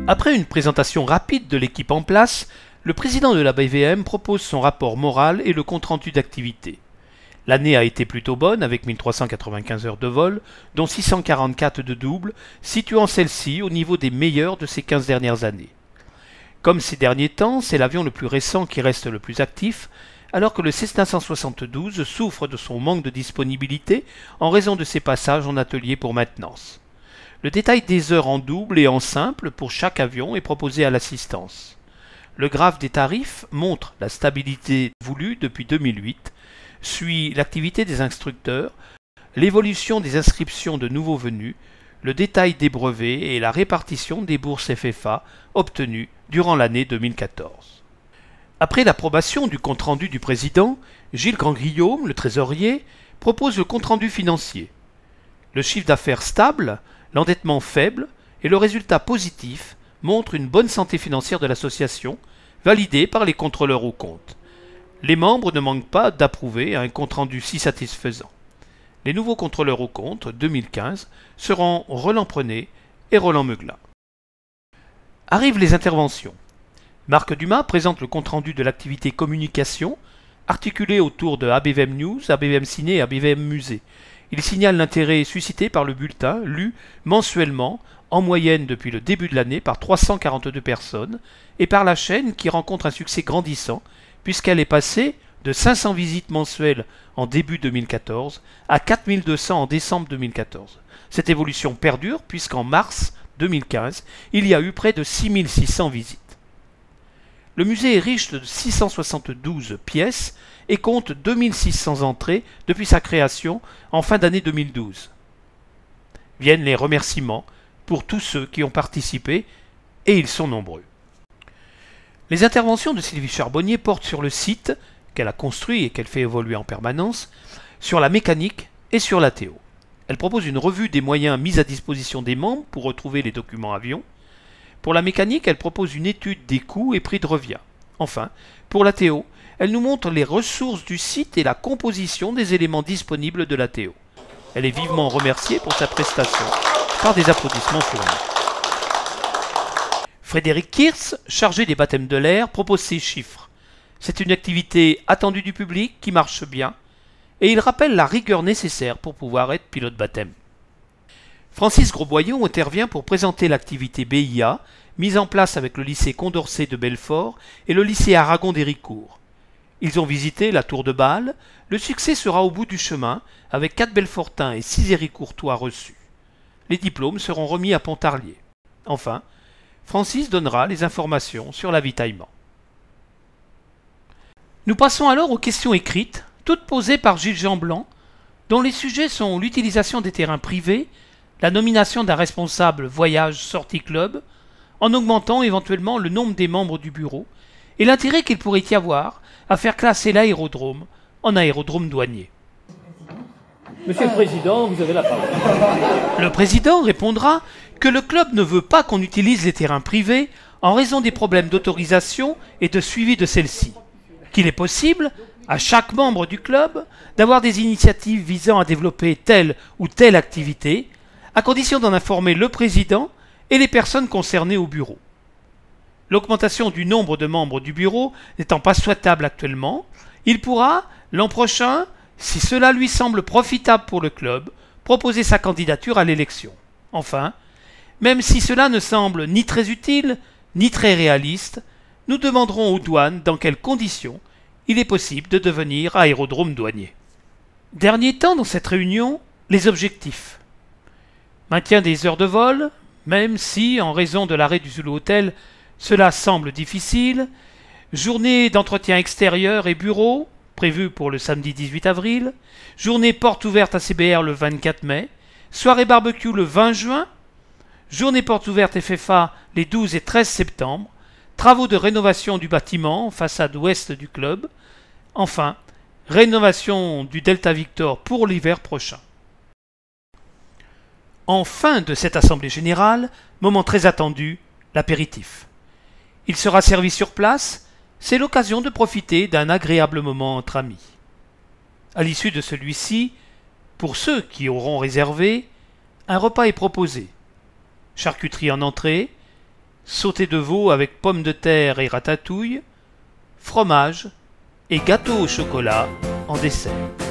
Après une présentation rapide de l'équipe en place, le président de la BVM propose son rapport moral et le compte-rendu d'activité. L'année a été plutôt bonne avec 1395 heures de vol, dont 644 de double, situant celle-ci au niveau des meilleures de ces 15 dernières années. Comme ces derniers temps, c'est l'avion le plus récent qui reste le plus actif, alors que le Cessna 172 souffre de son manque de disponibilité en raison de ses passages en atelier pour maintenance. Le détail des heures en double et en simple pour chaque avion est proposé à l'assistance. Le graphe des tarifs montre la stabilité voulue depuis 2008, suit l'activité des instructeurs, l'évolution des inscriptions de nouveaux venus, le détail des brevets et la répartition des bourses FFA obtenues durant l'année 2014. Après l'approbation du compte-rendu du président, Gilles Grand-Guillaume, le trésorier, propose le compte-rendu financier. Le chiffre d'affaires stable, l'endettement faible et le résultat positif montrent une bonne santé financière de l'association, validée par les contrôleurs aux comptes. Les membres ne manquent pas d'approuver un compte-rendu si satisfaisant. Les nouveaux contrôleurs aux comptes 2015 seront Roland Prenet et Roland Meugla. Arrivent les interventions. Marc Dumas présente le compte-rendu de l'activité communication, articulé autour de ABVM News, ABVM Ciné et ABVM Musée. Il signale l'intérêt suscité par le bulletin, lu mensuellement, en moyenne depuis le début de l'année par 342 personnes, et par la chaîne qui rencontre un succès grandissant, puisqu'elle est passée de 500 visites mensuelles en début 2014 à 4200 en décembre 2014. Cette évolution perdure puisqu'en mars 2015, il y a eu près de 6600 visites. Le musée est riche de 672 pièces et compte 2600 entrées depuis sa création en fin d'année 2012. Viennent les remerciements pour tous ceux qui ont participé, et ils sont nombreux. Les interventions de Sylvie Charbonnier portent sur le site, qu'elle a construit et qu'elle fait évoluer en permanence, sur la mécanique et sur la théo. Elle propose une revue des moyens mis à disposition des membres pour retrouver les documents avions. Pour la mécanique, elle propose une étude des coûts et prix de revient. Enfin, pour la théo, elle nous montre les ressources du site et la composition des éléments disponibles de la théo. Elle est vivement remerciée pour sa prestation par des applaudissements fournis. Frédéric Kirsch, chargé des baptêmes de l'air, propose ces chiffres. C'est une activité attendue du public qui marche bien et il rappelle la rigueur nécessaire pour pouvoir être pilote baptême. Francis Grosboyau intervient pour présenter l'activité BIA mise en place avec le lycée Condorcet de Belfort et le lycée Aragon d'Héricourt. Ils ont visité la tour de Bâle, le succès sera au bout du chemin avec 4 Belfortins et 6 Héricourtois reçus. Les diplômes seront remis à Pontarlier. Enfin, Francis donnera les informations sur l'avitaillement. Nous passons alors aux questions écrites, toutes posées par Gilles Jean Blanc, dont les sujets sont l'utilisation des terrains privés, la nomination d'un responsable voyage-sortie club, en augmentant éventuellement le nombre des membres du bureau, et l'intérêt qu'il pourrait y avoir à faire classer l'aérodrome en aérodrome douanier. Monsieur le Président, vous avez la parole. Le Président répondra que le club ne veut pas qu'on utilise les terrains privés en raison des problèmes d'autorisation et de suivi de celle-ci, qu'il est possible à chaque membre du club d'avoir des initiatives visant à développer telle ou telle activité, à condition d'en informer le Président et les personnes concernées au bureau. L'augmentation du nombre de membres du bureau n'étant pas souhaitable actuellement, il pourra, l'an prochain, si cela lui semble profitable pour le club, proposer sa candidature à l'élection. Enfin, même si cela ne semble ni très utile, ni très réaliste, nous demanderons aux douanes dans quelles conditions il est possible de devenir aérodrome douanier. Dernier temps dans cette réunion, les objectifs. Maintien des heures de vol, même si, en raison de l'arrêt du Zulu Hotel, cela semble difficile. Journée d'entretien extérieur et bureau, prévue pour le samedi 18 avril. Journée porte ouverte à CBR le 24 mai. Soirée barbecue le 20 juin. Journée porte ouverte FFA les 12 et 13 septembre. Travaux de rénovation du bâtiment, façade ouest du club. Enfin, rénovation du Delta Victor pour l'hiver prochain. En fin de cette assemblée générale, moment très attendu, l'apéritif. Il sera servi sur place, c'est l'occasion de profiter d'un agréable moment entre amis. À l'issue de celui-ci, pour ceux qui auront réservé, un repas est proposé. Charcuterie en entrée, sauté de veau avec pommes de terre et ratatouille, fromage et gâteau au chocolat en dessert.